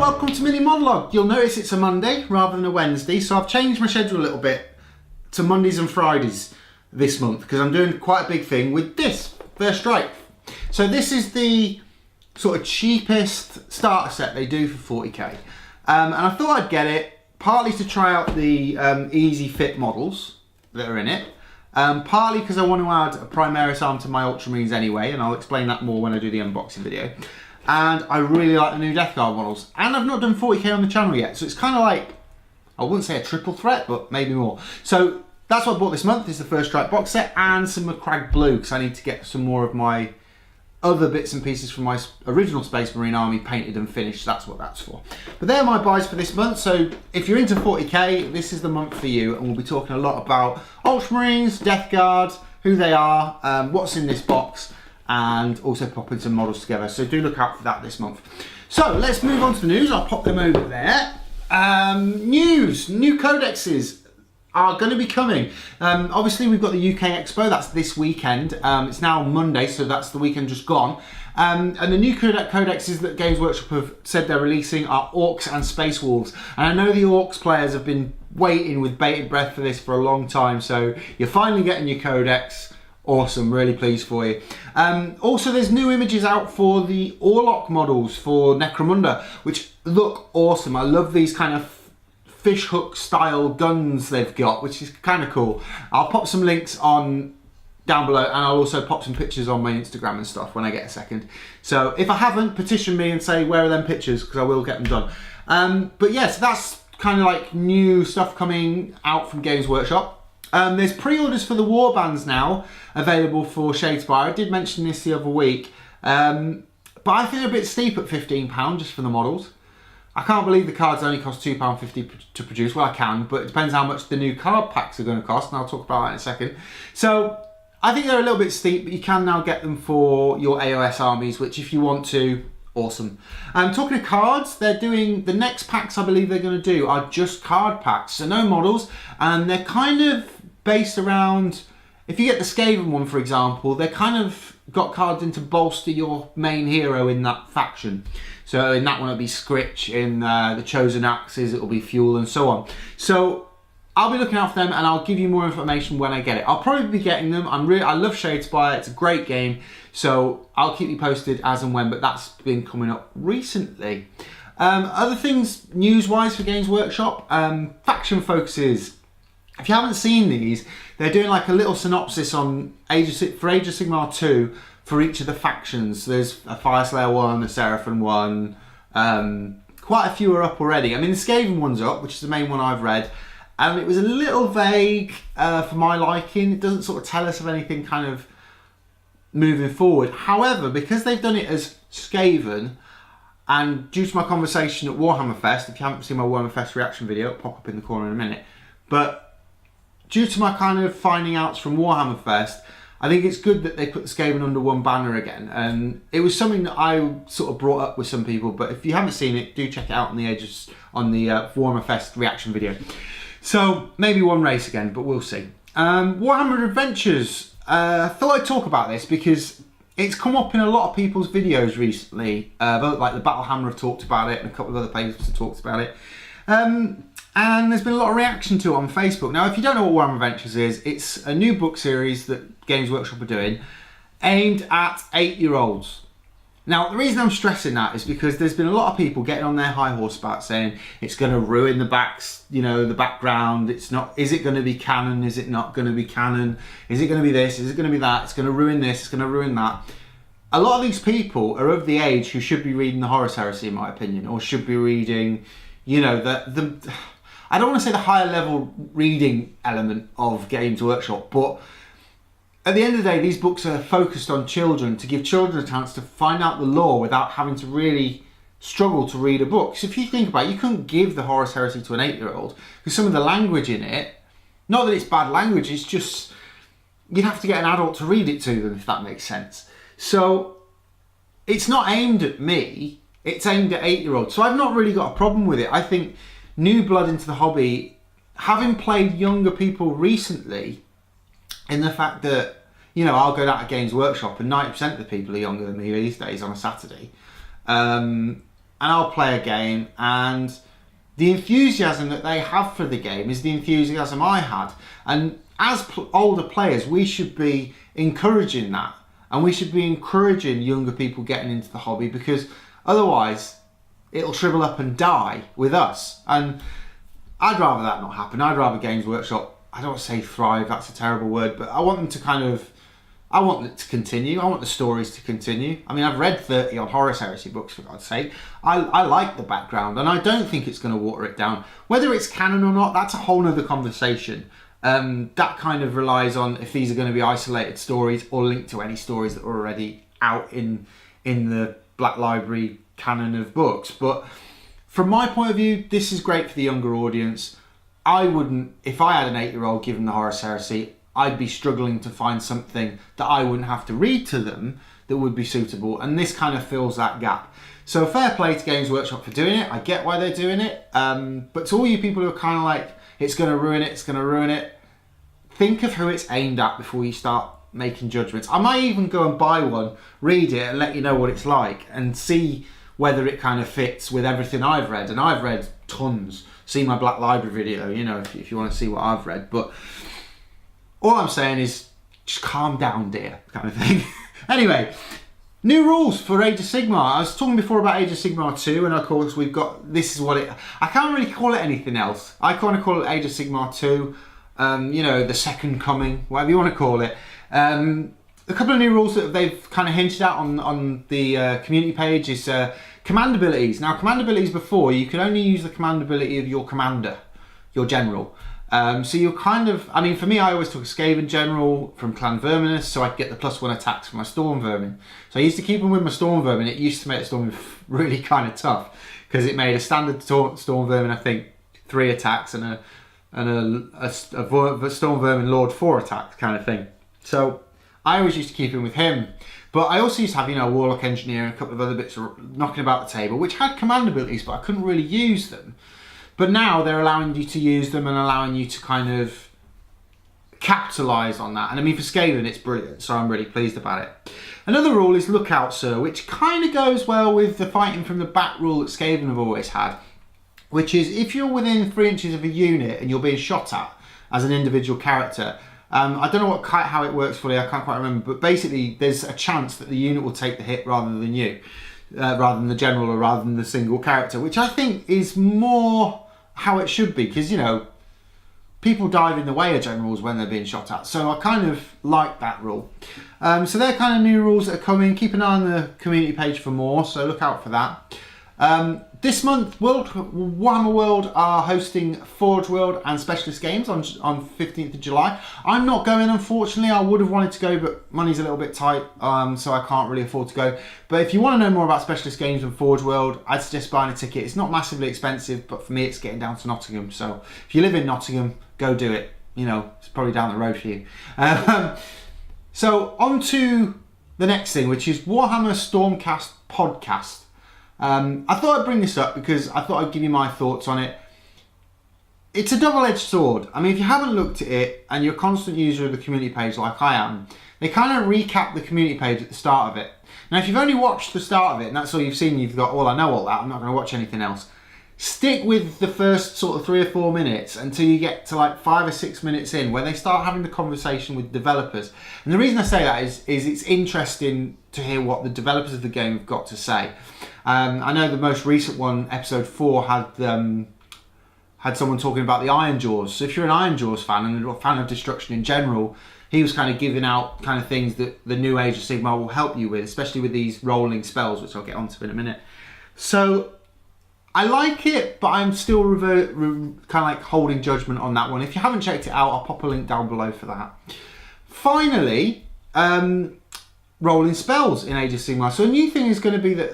welcome to Mini-Modelog. You'll notice it's a Monday rather than a Wednesday, so I've changed my schedule a little bit to Mondays and Fridays this month because I'm doing quite a big thing with this First Strike. So this is the sort of cheapest starter set they do for 40k. And I thought I'd get it partly to try out the easy fit models that are in it, partly because I want to add a Primaris arm to my Ultramarines anyway, and I'll explain that more when I do the unboxing video. And I really like the new Death Guard models. And I've not done 40k on the channel yet, so it's kind of like, I wouldn't say a triple threat, but maybe more. So that's what I bought this month, is the First Strike box set and some McCrag Blue, because I need to get some more of my other bits and pieces from my original Space Marine army painted and finished. That's what that's for. But they're my buys for this month, so if you're into 40k, this is the month for you, and we'll be talking a lot about Ultramarines, Death Guard, who they are, what's in this box, and also popping some models together. So do look out for that this month. So let's move on to the news. I'll pop them over there. News, new codexes are going to be coming. Obviously we've got the UK Expo, that's this weekend. It's now Monday, so that's the weekend just gone. And the new codexes that Games Workshop have said they're releasing are Orcs and Space Wolves. And I know the Orcs players have been waiting with bated breath for this for a long time, so you're finally getting your codex. Awesome, really pleased for you. Also, there's new images out for the Orlok models for Necromunda, which look awesome. I love these kind of fish hook style guns they've got, which is kind of cool. I'll pop some links on down below, and I'll also pop some pictures on my Instagram and stuff when I get a second. So if I haven't, petition me and say where are them pictures, because I will get them done. But yes, that's kind of like new stuff coming out from Games Workshop. There's pre-orders for the warbands now available for Shadespire. I did mention this the other week, but I think they're a bit steep at £15 just for the models. I can't believe the cards only cost £2.50 to produce. Well, I can, but it depends how much the new card packs are going to cost, and I'll talk about that in a second. So I think they're a little bit steep, but you can now get them for your AOS armies, which if you want to, awesome. Talking of cards, they're doing, the next packs I believe they're going to do are just card packs, so no models, and they're kind of based around, if you get the Skaven one for example, they're kind of got cards in to bolster your main hero in that faction. So in that one it'll be Scritch, in the Chosen Axes it'll be Fuel, and so on. So I'll be looking out for them, and I'll give you more information when I get it. I'll probably be getting them. I love Shadespire, it's a great game, so I'll keep you posted as and when, but that's been coming up recently. Other things news-wise for Games Workshop, faction focuses. If you haven't seen these, they're doing like a little synopsis on Age of Sigmar 2 for each of the factions. There's a Fireslayer one, a Seraphim one, quite a few are up already. I mean, the Skaven one's up, which is the main one I've read, and it was a little vague for my liking. It doesn't sort of tell us of anything kind of moving forward. However, because they've done it as Skaven, and due to my conversation at Warhammer Fest, if you haven't seen my Warhammer Fest reaction video, it'll pop up in the corner in a minute, but due to my kind of finding outs from Warhammer Fest, I think it's good that they put the Skaven under one banner again. And it was something that I sort of brought up with some people, but if you haven't seen it, do check it out on the Warhammer Fest reaction video. So maybe one race again, but we'll see. Warhammer Adventures. I thought I'd talk about this because it's come up in a lot of people's videos recently. Like the Battlehammer have talked about it, and a couple of other places have talked about it. And there's been a lot of reaction to it on Facebook. Now, if you don't know what Warhammer Adventures is, it's a new book series that Games Workshop are doing aimed at 8-year-olds. Now, the reason I'm stressing that is because there's been a lot of people getting on their high horse about saying it's going to ruin the the background. It's not. Is it going to be canon? Is it not going to be canon? Is it going to be this? Is it going to be that? It's going to ruin this. It's going to ruin that. A lot of these people are of the age who should be reading the Horus Heresy, in my opinion, or should be reading, I don't want to say the higher level reading element of Games Workshop, but at the end of the day, these books are focused on children, to give children a chance to find out the lore without having to really struggle to read a book. So if you think about it, you couldn't give the Horus Heresy to an 8-year-old, because some of the language in it, not that it's bad language, it's just, you'd have to get an adult to read it to them, if that makes sense. So it's not aimed at me, it's aimed at 8-year-olds. So I've not really got a problem with it. I think new blood into the hobby, having played younger people recently, in the fact that, I'll go down to Games Workshop and 90% of the people are younger than me these days on a Saturday. And and I'll play a game, and the enthusiasm that they have for the game is the enthusiasm I had. And as older players, we should be encouraging that, and we should be encouraging younger people getting into the hobby, because otherwise it'll shrivel up and die with us. And I'd rather that not happen. I'd rather Games Workshop, I don't want to say thrive, that's a terrible word, but I want them to I want it to continue. I want the stories to continue. I mean, I've read 30 odd Horus Heresy books, for God's sake. I like the background, and I don't think it's going to water it down. Whether it's canon or not, that's a whole nother conversation. That kind of relies on if these are going to be isolated stories or linked to any stories that are already out in the Black Library canon of books. But from my point of view, this is great for the younger audience. I wouldn't, if I had an 8-year-old given the Horus Heresy, I'd be struggling to find something that I wouldn't have to read to them that would be suitable, and this kind of fills that gap. So fair play to Games Workshop for doing it. I get why they're doing it, but to all you people who are kind of like, it's going to ruin it, it's going to ruin it, think of who it's aimed at before you start making judgments. I might even go and buy one, read it, and let you know what it's like, and see whether it kind of fits with everything I've read. And I've read tons. See my Black Library video, you know, if you want to see what I've read. But all I'm saying is, just calm down, dear, kind of thing. Anyway, new rules for Age of Sigmar. I was talking before about Age of Sigmar 2, and of course we've got, this is what it, I can't really call it anything else. I kind of call it Age of Sigmar 2, you know, the second coming, whatever you want to call it. A couple of new rules that they've kind of hinted at on the community page is command abilities. Now, command abilities before, you could only use the command ability of your commander, your general. So you're kind of, I mean, for me, I always took a Skaven general from Clan Verminus, so I could get the +1 attacks for my Storm Vermin. So I used to keep them with my Storm Vermin. It used to make the Storm Vermin really kind of tough, because it made a standard Storm Vermin, I think, 3 attacks, and a Storm Vermin Lord 4 attacks kind of thing. So I always used to keep him with him. But I also used to have, you know, Warlock Engineer and a couple of other bits knocking about the table, which had command abilities, but I couldn't really use them. But now they're allowing you to use them and allowing you to kind of capitalise on that. And I mean, for Skaven, it's brilliant, so I'm really pleased about it. Another rule is Look Out, Sir, which kind of goes well with the fighting from the back rule that Skaven have always had, which is if you're within 3 inches of a unit and you're being shot at as an individual character, I don't know how it works fully, I can't quite remember, but basically there's a chance that the unit will take the hit rather than you, rather than the general or rather than the single character, which I think is more how it should be, because, you know, people dive in the way of generals when they're being shot at, so I kind of like that rule. So they're kind of new rules that are coming. Keep an eye on the community page for more, so look out for that. This month, Warhammer World are hosting Forge World and Specialist Games on 15th of July. I'm not going, unfortunately. I would have wanted to go, but money's a little bit tight, so I can't really afford to go. But if you want to know more about Specialist Games and Forge World, I'd suggest buying a ticket. It's not massively expensive, but for me, it's getting down to Nottingham. So if you live in Nottingham, go do it. You know, it's probably down the road for you. So on to the next thing, which is Warhammer Stormcast podcast. I thought I'd bring this up because I thought I'd give you my thoughts on it. It's a double-edged sword. I mean, if you haven't looked at it and you're a constant user of the community page like I am, they kind of recap the community page at the start of it. Now, if you've only watched the start of it and that's all you've seen, you've got, well, I know all that, I'm not going to watch anything else. Stick with the first sort of 3 or 4 minutes until you get to like 5 or 6 minutes in, where they start having the conversation with developers. And the reason I say that is it's interesting to hear what the developers of the game have got to say. I know the most recent one, episode 4, had someone talking about the Iron Jaws. So if you're an Iron Jaws fan and a fan of destruction in general, he was kind of giving out kind of things that the new Age of Sigmar will help you with, especially with these rolling spells, which I'll get onto in a minute. So I like it, but I'm still kind of like holding judgment on that one. If you haven't checked it out, I'll pop a link down below for that. Finally, rolling spells in Age of Sigmar. So a new thing is going to be that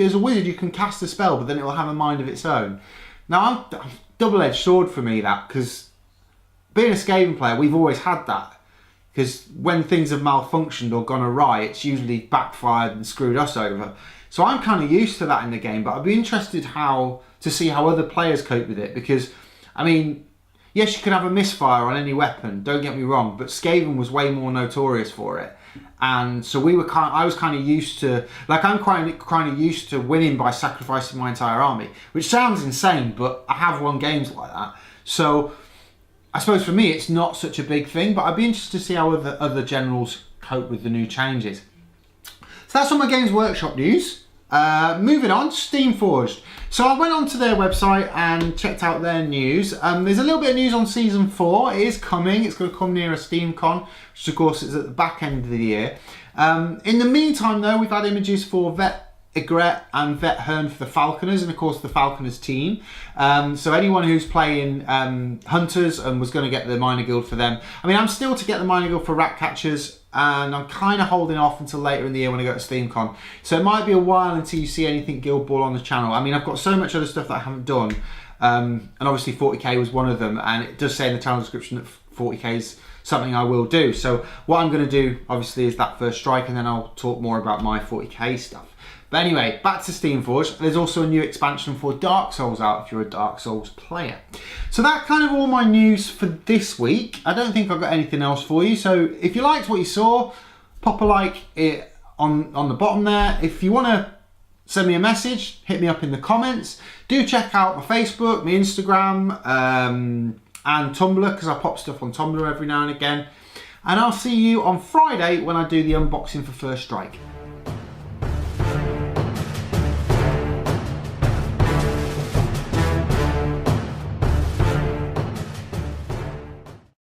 as a wizard you can cast a spell, but then it will have a mind of its own. Now, I'm double-edged sword for me, that, because being a Skaven player, we've always had that. Because when things have malfunctioned or gone awry, it's usually backfired and screwed us over. So I'm kind of used to that in the game, but I'd be interested to see how other players cope with it. Because, I mean, Yes, you can have a misfire on any weapon, don't get me wrong, but Skaven was way more notorious for it. And so I was kind of used to, like, I'm kind of used to winning by sacrificing my entire army, which sounds insane, but I have won games like that. So I suppose for me, it's not such a big thing, but I'd be interested to see how other generals cope with the new changes. So that's all my Games Workshop news. Moving on, Steamforged. So I went onto their website and checked out their news. There's a little bit of news on Season 4. It is coming. It's going to come near a SteamCon, which of course is at the back end of the year. In the meantime, though, we've had images for Vet Egret and Vet Hearn for the Falconers, and of course the Falconers team. So anyone who's playing Hunters and was going to get the Minor Guild for them. I mean, I'm still to get the Minor Guild for Ratcatchers, and I'm kind of holding off until later in the year when I go to SteamCon. So it might be a while until you see anything Guild Ball on the channel. I mean, I've got so much other stuff that I haven't done, and obviously 40k was one of them, and it does say in the channel description that 40k is something I will do. So what I'm going to do, obviously, is that first strike, and then I'll talk more about my 40k stuff. But anyway, back to Steamforged. There's also a new expansion for Dark Souls out if you're a Dark Souls player. So that's kind of all my news for this week. I don't think I've got anything else for you. So if you liked what you saw, pop a like on the bottom there. If you want to send me a message, hit me up in the comments. Do check out my Facebook, my Instagram, and Tumblr, because I pop stuff on Tumblr every now and again. And I'll see you on Friday when I do the unboxing for First Strike.